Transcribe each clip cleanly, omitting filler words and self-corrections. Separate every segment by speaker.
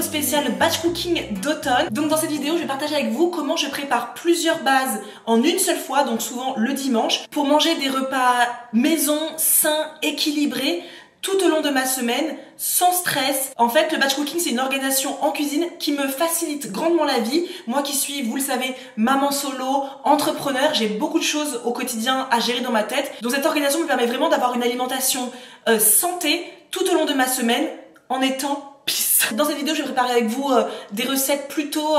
Speaker 1: vidéo spéciale batch cooking d'automne. Donc dans cette vidéo, je vais partager avec vous comment je prépare plusieurs bases en une seule fois, donc souvent le dimanche, pour manger des repas maison, sains, équilibrés, tout au long de ma semaine, sans stress. En fait, le batch cooking, c'est une organisation en cuisine qui me facilite grandement la vie. Moi qui suis, vous le savez, maman solo, entrepreneur, j'ai beaucoup de choses au quotidien à gérer dans ma tête. Donc cette organisation me permet vraiment d'avoir une alimentation santé tout au long de ma semaine en étant peace. Dans cette vidéo, je vais préparer avec vous des recettes plutôt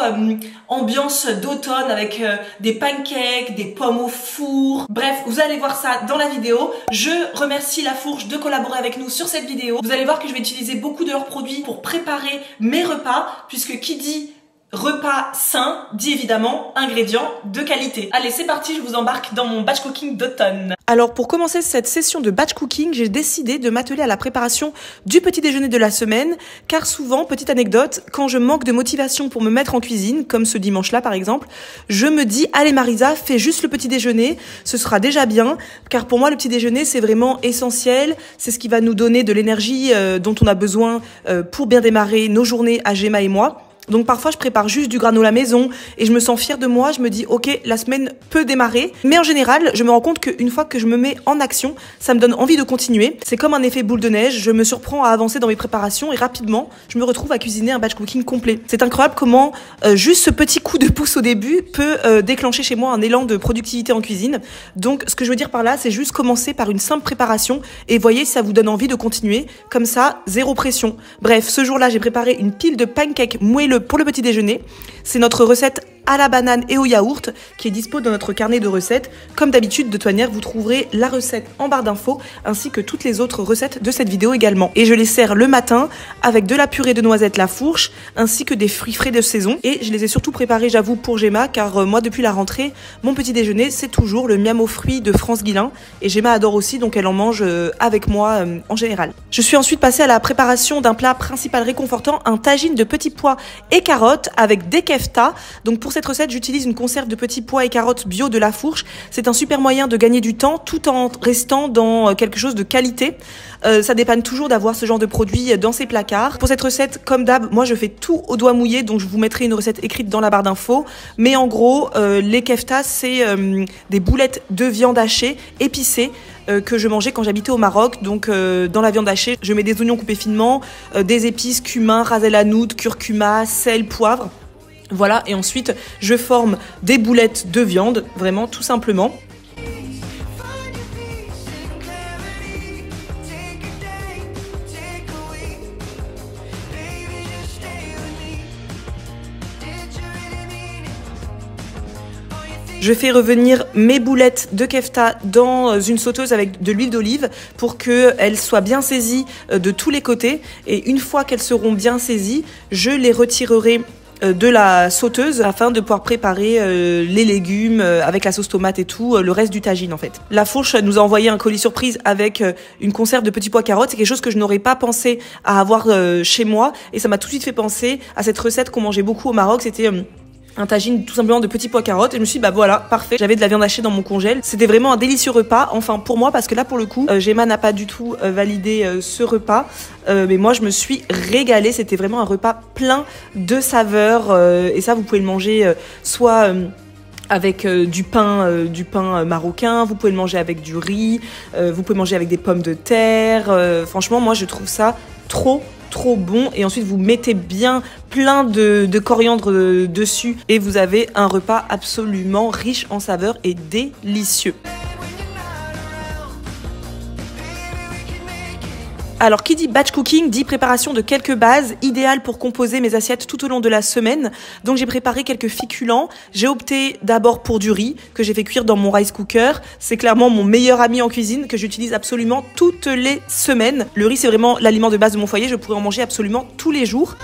Speaker 1: ambiance d'automne avec des pancakes, des pommes au four. Bref, vous allez voir ça dans la vidéo. Je remercie La Fourche de collaborer avec nous sur cette vidéo. Vous allez voir que je vais utiliser beaucoup de leurs produits pour préparer mes repas, puisque qui dit repas sain dit évidemment ingrédients de qualité. Allez, c'est parti, je vous embarque dans mon batch cooking d'automne. Alors pour commencer cette session de batch cooking, j'ai décidé de m'atteler à la préparation du petit déjeuner de la semaine, car souvent, petite anecdote, quand je manque de motivation pour me mettre en cuisine, comme ce dimanche-là par exemple, je me dis allez Marisa, fais juste le petit déjeuner, ce sera déjà bien, car pour moi le petit déjeuner c'est vraiment essentiel, c'est ce qui va nous donner de l'énergie dont on a besoin pour bien démarrer nos journées à Gemma et moi. Donc parfois je prépare juste du granola maison et je me sens fière de moi, je me dis ok, la semaine peut démarrer, mais en général je me rends compte qu'une fois que je me mets en action, ça me donne envie de continuer. C'est comme un effet boule de neige, je me surprends à avancer dans mes préparations et rapidement je me retrouve à cuisiner un batch cooking complet. C'est incroyable comment juste ce petit coup de pouce au début peut déclencher chez moi un élan de productivité en cuisine. Donc ce que je veux dire par là, c'est juste commencer par une simple préparation et voyez si ça vous donne envie de continuer, comme ça, zéro pression. Bref, ce jour-là j'ai préparé une pile de pancakes moelleux pour le petit déjeuner. C'est notre recette à la banane et au yaourt qui est dispo dans notre carnet de recettes. Comme d'habitude, de toute manière, vous trouverez la recette en barre d'infos ainsi que toutes les autres recettes de cette vidéo également. Et je les sers le matin avec de la purée de noisettes La Fourche ainsi que des fruits frais de saison. Et je les ai surtout préparés, j'avoue, pour Gemma car moi, depuis la rentrée, mon petit déjeuner, c'est toujours le miam aux fruits de France Guillain. Et Gemma adore aussi, donc elle en mange avec moi en général. Je suis ensuite passée à la préparation d'un plat principal réconfortant, un tagine de petits pois et carottes avec des kefta. Donc pour cette recette, j'utilise une conserve de petits pois et carottes bio de La Fourche. C'est un super moyen de gagner du temps tout en restant dans quelque chose de qualité. Ça dépanne toujours d'avoir ce genre de produit dans ses placards. Pour cette recette, comme d'hab, moi je fais tout au doigt mouillé, donc je vous mettrai une recette écrite dans la barre d'infos. Mais en gros, les keftas, c'est des boulettes de viande hachée épicées que je mangeais quand j'habitais au Maroc. Donc dans la viande hachée, je mets des oignons coupés finement, des épices, cumin, ras el hanout, curcuma, sel, poivre. Voilà, et ensuite je forme des boulettes de viande, vraiment tout simplement. Je fais revenir mes boulettes de kefta dans une sauteuse avec de l'huile d'olive pour qu'elles soient bien saisies de tous les côtés. Et une fois qu'elles seront bien saisies, je les retirerai de la sauteuse afin de pouvoir préparer les légumes avec la sauce tomate et tout, le reste du tagine en fait. La Fourche nous a envoyé un colis surprise avec une conserve de petits pois carottes. C'est quelque chose que je n'aurais pas pensé à avoir chez moi et ça m'a tout de suite fait penser à cette recette qu'on mangeait beaucoup au Maroc. C'était un tagine tout simplement de petits pois carottes et je me suis dit bah voilà, parfait, j'avais de la viande hachée dans mon congèle. C'était vraiment un délicieux repas, enfin pour moi, parce que là pour le coup Gemma n'a pas du tout validé ce repas, mais moi je me suis régalée. C'était vraiment un repas plein de saveurs et ça vous pouvez le manger soit avec du pain marocain, vous pouvez le manger avec du riz, vous pouvez manger avec des pommes de terre. Franchement moi je trouve ça trop bon, et ensuite vous mettez bien plein de coriandre dessus et vous avez un repas absolument riche en saveurs et délicieux. Alors, qui dit batch cooking dit préparation de quelques bases idéales pour composer mes assiettes tout au long de la semaine. Donc, j'ai préparé quelques féculents. J'ai opté d'abord pour du riz que j'ai fait cuire dans mon rice cooker. C'est clairement mon meilleur ami en cuisine que j'utilise absolument toutes les semaines. Le riz, c'est vraiment l'aliment de base de mon foyer. Je pourrais en manger absolument tous les jours.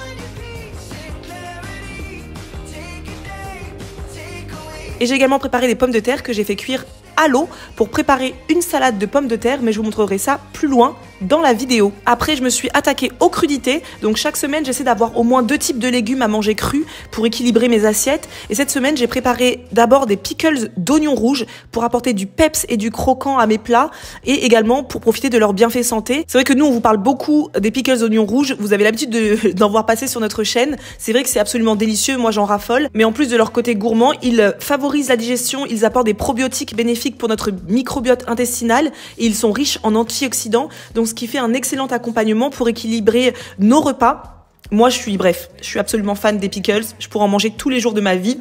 Speaker 1: Et j'ai également préparé des pommes de terre que j'ai fait cuire à l'eau pour préparer une salade de pommes de terre, mais je vous montrerai ça plus loin dans la vidéo. Après, je me suis attaquée aux crudités. Donc chaque semaine, j'essaie d'avoir au moins 2 types de légumes à manger crus pour équilibrer mes assiettes. Et cette semaine, j'ai préparé d'abord des pickles d'oignons rouges pour apporter du peps et du croquant à mes plats et également pour profiter de leurs bienfaits santé. C'est vrai que nous, on vous parle beaucoup des pickles d'oignons rouges. Vous avez l'habitude d'en voir passer sur notre chaîne. C'est vrai que c'est absolument délicieux. Moi, j'en raffole. Mais en plus de leur côté gourmand, ils favorisent la digestion. Ils apportent des probiotiques bénéfiques pour notre microbiote intestinal et ils sont riches en antioxydants. Donc, ce qui fait un excellent accompagnement pour équilibrer nos repas. Moi, je suis absolument fan des pickles. Je pourrais en manger tous les jours de ma vie.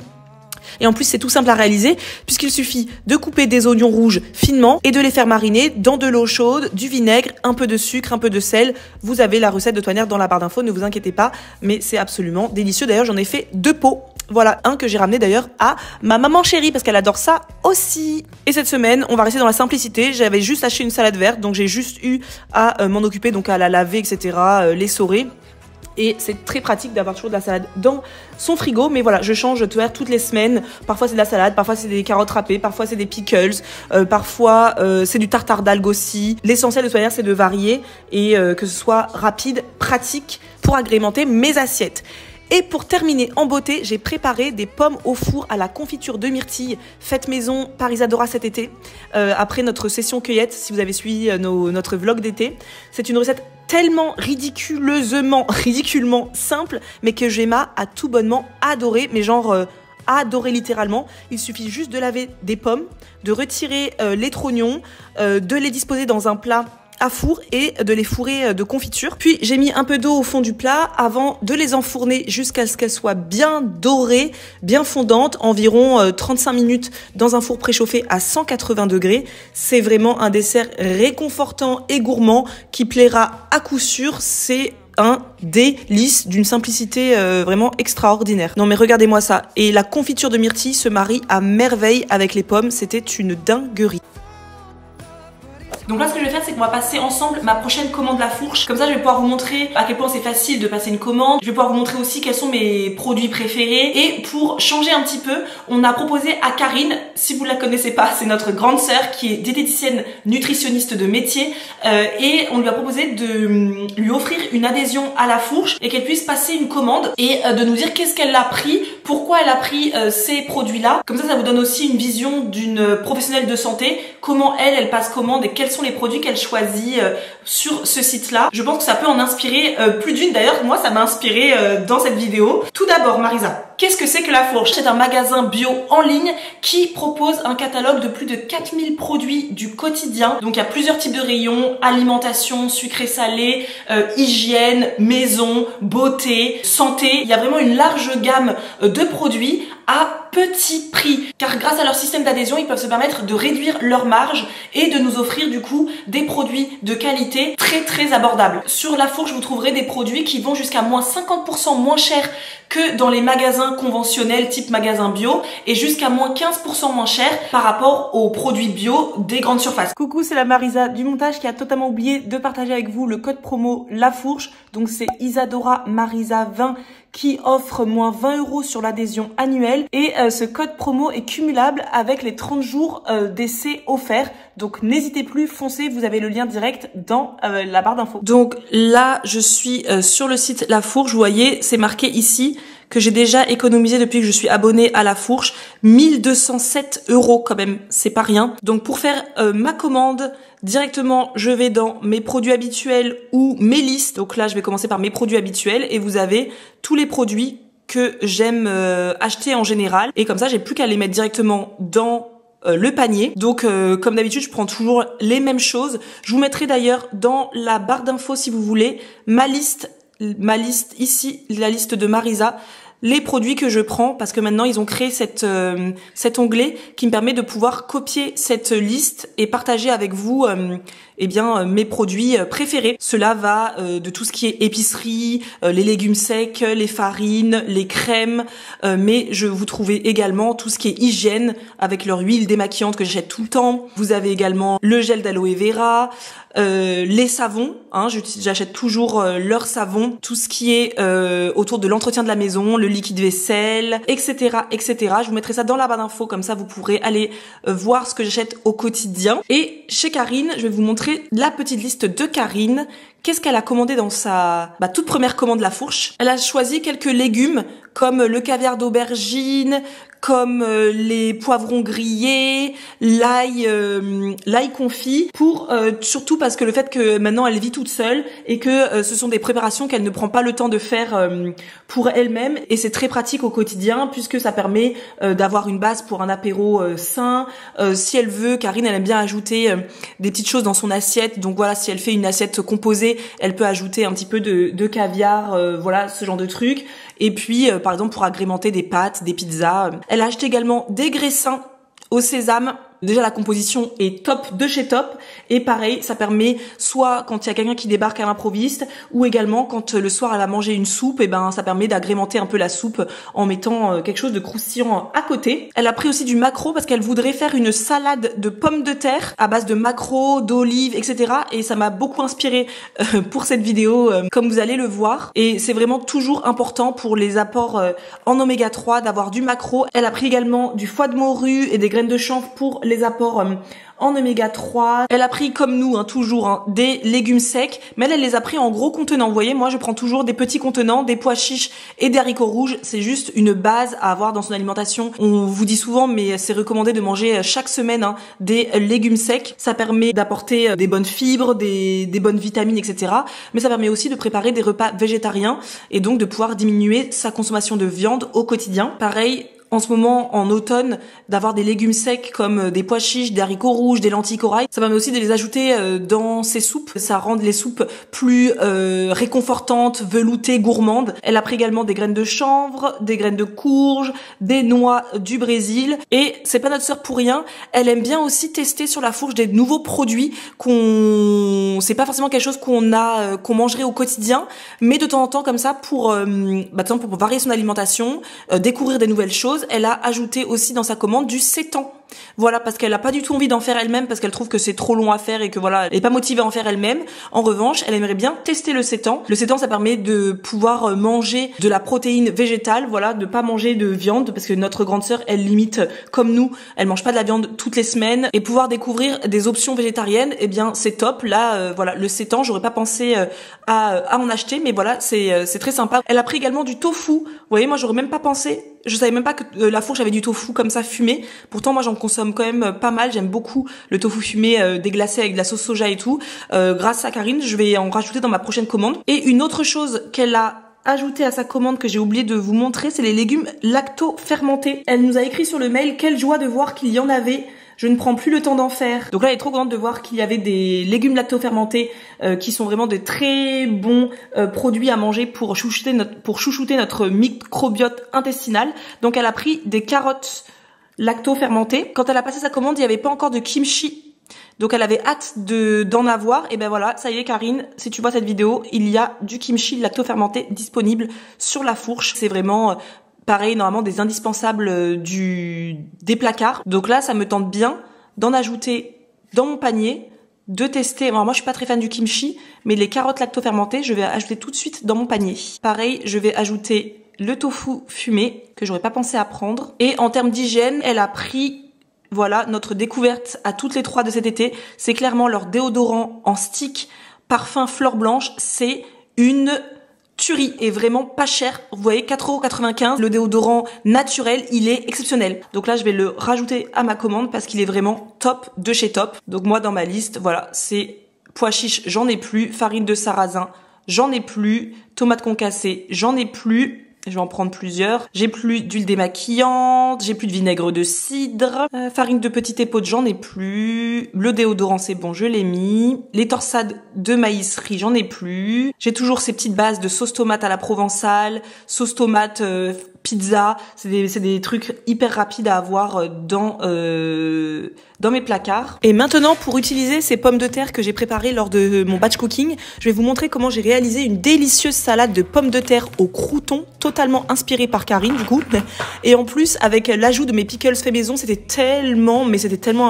Speaker 1: Et en plus, c'est tout simple à réaliser puisqu'il suffit de couper des oignons rouges finement et de les faire mariner dans de l'eau chaude, du vinaigre, un peu de sucre, un peu de sel. Vous avez la recette de Toinère dans la barre d'infos, ne vous inquiétez pas, mais c'est absolument délicieux. D'ailleurs, j'en ai fait 2 pots. Voilà, un que j'ai ramené d'ailleurs à ma maman chérie parce qu'elle adore ça aussi. Et cette semaine, on va rester dans la simplicité. J'avais juste acheté une salade verte, donc j'ai juste eu à m'en occuper, donc à la laver, etc., l'essorer. Et c'est très pratique d'avoir toujours de la salade dans son frigo. Mais voilà, je change toutes les semaines. Parfois c'est de la salade, parfois c'est des carottes râpées, parfois c'est des pickles, parfois c'est du tartare d'algues aussi. L'essentiel de toute manière, c'est de varier et que ce soit rapide, pratique pour agrémenter mes assiettes. Et pour terminer en beauté, j'ai préparé des pommes au four à la confiture de myrtille faites maison par Isadora cet été, après notre session cueillette, si vous avez suivi notre vlog d'été. C'est une recette tellement ridiculement simple, mais que Gemma a tout bonnement adoré, mais genre adoré littéralement. Il suffit juste de laver des pommes, de retirer les trognons, de les disposer dans un plat à four et de les fourrer de confiture. Puis j'ai mis un peu d'eau au fond du plat avant de les enfourner jusqu'à ce qu'elles soient bien dorées, bien fondantes, environ 35 minutes dans un four préchauffé à 180 degrés. C'est vraiment un dessert réconfortant et gourmand qui plaira à coup sûr. C'est un délice d'une simplicité vraiment extraordinaire. Non mais regardez-moi ça. Et la confiture de myrtille se marie à merveille avec les pommes. C'était une dinguerie. Donc là, ce que je vais faire, c'est qu'on va passer ensemble ma prochaine commande La Fourche. Comme ça, je vais pouvoir vous montrer à quel point c'est facile de passer une commande. Je vais pouvoir vous montrer aussi quels sont mes produits préférés. Et pour changer un petit peu, on a proposé à Karine, si vous la connaissez pas, c'est notre grande sœur qui est diététicienne nutritionniste de métier. Et on lui a proposé de lui offrir une adhésion à La Fourche et qu'elle puisse passer une commande et de nous dire qu'est-ce qu'elle a pris, pourquoi elle a pris ces produits-là. Comme ça vous donne aussi une vision d'une professionnelle de santé, comment elle passe commande et quels sont les produits qu'elle choisit sur ce site-là. Je pense que ça peut en inspirer plus d'une. D'ailleurs, moi, ça m'a inspiré dans cette vidéo. Tout d'abord, Marisa, qu'est-ce que c'est que La Fourche? C'est un magasin bio en ligne qui propose un catalogue de plus de 4000 produits du quotidien. Donc, il y a plusieurs types de rayons: alimentation, sucré-salé, hygiène, maison, beauté, santé. Il y a vraiment une large gamme de produits à petit prix, car grâce à leur système d'adhésion, ils peuvent se permettre de réduire leur marge et de nous offrir du coup des produits de qualité très abordables. Sur La Fourche, vous trouverez des produits qui vont jusqu'à moins 50% moins cher que dans les magasins conventionnels type magasin bio et jusqu'à moins 15% moins cher par rapport aux produits bio des grandes surfaces. Coucou, c'est la Marisa du montage qui a totalement oublié de partager avec vous le code promo La Fourche. Donc c'est Isadora Marisa 20 qui offre moins 20 € sur l'adhésion annuelle et ce code promo est cumulable avec les 30 jours d'essai offerts. Donc n'hésitez plus, foncez, vous avez le lien direct dans la barre d'infos. Donc là, je suis sur le site La Fourche, vous voyez, c'est marqué ici que j'ai déjà économisé depuis que je suis abonnée à La Fourche, 1207 € quand même, c'est pas rien. Donc pour faire ma commande, directement je vais dans mes produits habituels ou mes listes. Donc là je vais commencer par mes produits habituels et vous avez tous les produits que j'aime acheter en général. Et comme ça j'ai plus qu'à les mettre directement dans le panier. Donc comme d'habitude je prends toujours les mêmes choses. Je vous mettrai d'ailleurs dans la barre d'infos si vous voulez ma liste ici, la liste de Marisa, les produits que je prends, parce que maintenant ils ont créé cet onglet qui me permet de pouvoir copier cette liste et partager avec vous mes produits préférés. Cela va de tout ce qui est épicerie, les légumes secs, les farines, les crèmes, mais je vous trouvez également tout ce qui est hygiène avec leur huile démaquillante que j'achète tout le temps. Vous avez également le gel d'aloe vera, les savons, j'achète toujours leur savon, tout ce qui est autour de l'entretien de la maison, le le liquide vaisselle, etc., etc. Je vous mettrai ça dans la barre d'infos, comme ça vous pourrez aller voir ce que j'achète au quotidien. Et chez Karine, je vais vous montrer la petite liste de Karine. Qu'est-ce qu'elle a commandé dans sa toute première commande La Fourche? Elle a choisi quelques légumes comme le caviar d'aubergine, comme les poivrons grillés, l'ail confit, pour surtout parce que le fait que maintenant elle vit toute seule et que ce sont des préparations qu'elle ne prend pas le temps de faire pour elle-même, et c'est très pratique au quotidien puisque ça permet d'avoir une base pour un apéro sain. Si elle veut, Karine elle aime bien ajouter des petites choses dans son assiette, donc voilà, si elle fait une assiette composée, elle peut ajouter un petit peu de caviar, voilà, ce genre de trucs. Et puis par exemple pour agrémenter des pâtes, des pizzas. Elle a acheté également des graissins au sésame. Déjà la composition est top de chez top, et pareil ça permet soit quand il y a quelqu'un qui débarque à l'improviste, ou également quand le soir elle a mangé une soupe, et ben ça permet d'agrémenter un peu la soupe en mettant quelque chose de croustillant à côté. Elle a pris aussi du maquereau parce qu'elle voudrait faire une salade de pommes de terre à base de maquereau, d'olives, etc. Et ça m'a beaucoup inspiré pour cette vidéo, comme vous allez le voir. Et c'est vraiment toujours important pour les apports en oméga 3 d'avoir du maquereau. Elle a pris également du foie de morue et des graines de chanvre pour les apports en oméga 3. Elle a pris comme nous toujours des légumes secs, mais elle les a pris en gros contenants. Vous voyez, moi je prends toujours des petits contenants, des pois chiches et des haricots rouges. C'est juste une base à avoir dans son alimentation. On vous dit souvent, mais c'est recommandé de manger chaque semaine des légumes secs. Ça permet d'apporter des bonnes fibres, des bonnes vitamines, etc. Mais ça permet aussi de préparer des repas végétariens et donc de pouvoir diminuer sa consommation de viande au quotidien. Pareil, en ce moment, en automne, d'avoir des légumes secs comme des pois chiches, des haricots rouges, des lentilles corail. Ça permet aussi de les ajouter dans ses soupes. Ça rend les soupes plus réconfortantes, veloutées, gourmandes. Elle a pris également des graines de chanvre, des graines de courge, des noix du Brésil. Et c'est pas notre sœur pour rien. Elle aime bien aussi tester sur La Fourche des nouveaux produits c'est pas forcément quelque chose qu'on mangerait au quotidien, mais de temps en temps comme ça pour varier son alimentation, découvrir des nouvelles choses. Elle a ajouté aussi dans sa commande du sétan. Voilà, parce qu'elle a pas du tout envie d'en faire elle-même, parce qu'elle trouve que c'est trop long à faire et que voilà, elle est pas motivée à en faire elle-même. En revanche, elle aimerait bien tester le sétan. Le sétan, ça permet de pouvoir manger de la protéine végétale, voilà, de pas manger de viande, parce que notre grande sœur, elle limite comme nous, elle mange pas de la viande toutes les semaines, et pouvoir découvrir des options végétariennes, eh bien c'est top. Là, voilà, le sétan, j'aurais pas pensé à en acheter, mais voilà, c'est très sympa. Elle a pris également du tofu. Vous voyez, moi j'aurais même pas pensé. Je savais même pas que La Fourche avait du tofu comme ça fumé. Pourtant, moi, j'en consomme quand même pas mal. J'aime beaucoup le tofu fumé déglacé avec de la sauce soja et tout. Grâce à Karine, je vais en rajouter dans ma prochaine commande. Et une autre chose qu'elle a ajouté à sa commande que j'ai oublié de vous montrer, c'est les légumes lacto-fermentés. Elle nous a écrit sur le mail: quelle joie de voir qu'il y en avait. Je ne prends plus le temps d'en faire. Donc là, elle est trop contente de voir qu'il y avait des légumes lacto-fermentés qui sont vraiment de très bons produits à manger pour chouchouter notre microbiote intestinal. Donc elle a pris des carottes lacto-fermentées. Quand elle a passé sa commande, il n'y avait pas encore de kimchi. Donc elle avait hâte d'en avoir. Et ben voilà, ça y est Karine, si tu vois cette vidéo, il y a du kimchi lacto-fermenté disponible sur La Fourche. C'est vraiment pareil, normalement des indispensables des placards. Donc là, ça me tente bien d'en ajouter dans mon panier, de tester. Alors moi, je suis pas très fan du kimchi, mais les carottes lacto-fermentées, je vais ajouter tout de suite dans mon panier. Pareil, je vais ajouter le tofu fumé, que j'aurais pas pensé à prendre. Et en termes d'hygiène, elle a pris, voilà, notre découverte à toutes les trois de cet été. C'est clairement leur déodorant en stick, parfum fleur blanche. C'est une tuerie, est vraiment pas cher. Vous voyez, 4,95 €. Le déodorant naturel, il est exceptionnel. Donc là, je vais le rajouter à ma commande parce qu'il est vraiment top de chez top. Donc moi, dans ma liste, voilà, c'est pois chiches, j'en ai plus. Farine de sarrasin, j'en ai plus. Tomates concassées, j'en ai plus. Je vais en prendre plusieurs. J'ai plus d'huile démaquillante, j'ai plus de vinaigre de cidre, farine de petite épaule, j'en ai plus. Le déodorant, c'est bon, je l'ai mis. Les torsades de maïs riz, j'en ai plus. J'ai toujours ces petites bases de sauce tomate à la provençale, sauce tomate pizza. C'est des trucs hyper rapides à avoir dans dans mes placards. Et maintenant, pour utiliser ces pommes de terre que j'ai préparées lors de mon batch cooking, je vais vous montrer comment j'ai réalisé une délicieuse salade de pommes de terre au crouton, totalement inspirée par Karine du coup. Et en plus, avec l'ajout de mes pickles faits maison, c'était tellement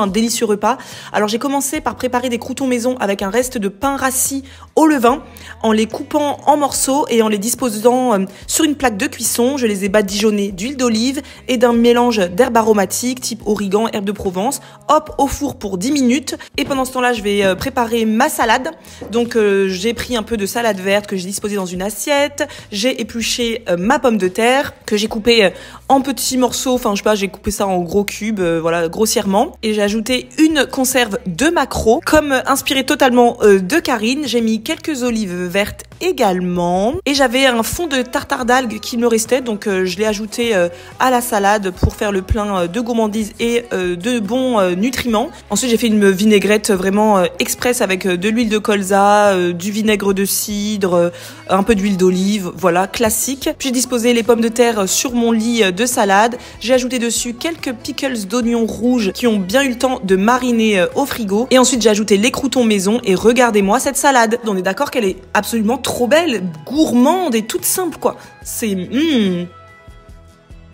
Speaker 1: un délicieux repas. Alors j'ai commencé par préparer des croutons maison avec un reste de pain rassis au levain, en les coupant en morceaux et en les disposant sur une plaque de cuisson. Je les ai badigeonnés d'huile d'olive et d'un mélange d'herbes aromatiques type origan, herbes de Provence. Hop, au four pour 10 minutes. Et pendant ce temps-là, je vais préparer ma salade. Donc j'ai pris un peu de salade verte que j'ai disposée dans une assiette. J'ai épluché ma pomme de terre que j'ai coupée en petits morceaux. Enfin, je sais pas, j'ai coupé ça en gros cubes, voilà, grossièrement. Et j'ai ajouté une conserve de maquereau. Comme inspiré totalement de Karine, j'ai mis quelques olives vertes également. Et j'avais un fond de tartare d'algues qui me restait, donc je l'ai ajouté à la salade pour faire le plein de gourmandise et de bons nutriments. Ensuite, j'ai fait une vinaigrette vraiment express avec de l'huile de colza, du vinaigre de cidre, un peu d'huile d'olive, voilà, classique. Puis j'ai disposé les pommes de terre sur mon lit de salade. J'ai ajouté dessus quelques pickles d'oignons rouges qui ont bien eu le temps de mariner au frigo. Et ensuite, j'ai ajouté les croutons maison et regardez-moi cette salade. On est d'accord qu'elle est absolument trop belle, gourmande et toute simple quoi. C'est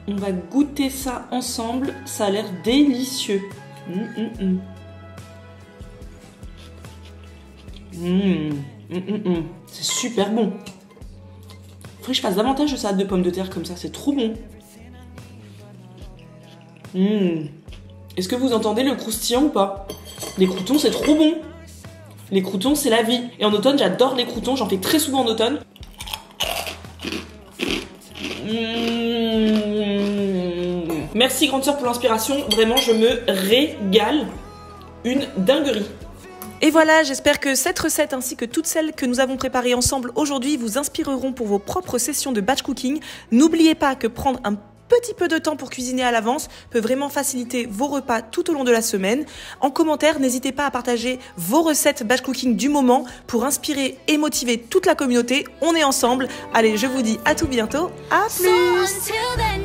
Speaker 1: On va goûter ça ensemble, ça a l'air délicieux. C'est super bon. Faudrait que je fasse davantage de salade de pommes de terre comme ça, c'est trop bon. Est-ce que vous entendez le croustillant ou pas? Les croutons, c'est trop bon. Les croutons, c'est la vie. Et en automne, j'adore les croutons, j'en fais très souvent en automne. Merci grande sœur pour l'inspiration, vraiment je me régale. Une dinguerie. Et voilà, j'espère que cette recette ainsi que toutes celles que nous avons préparées ensemble aujourd'hui vous inspireront pour vos propres sessions de batch cooking. N'oubliez pas que prendre un petit peu de temps pour cuisiner à l'avance peut vraiment faciliter vos repas tout au long de la semaine. En commentaire, n'hésitez pas à partager vos recettes batch cooking du moment pour inspirer et motiver toute la communauté. On est ensemble. Allez, je vous dis à tout bientôt. À plus.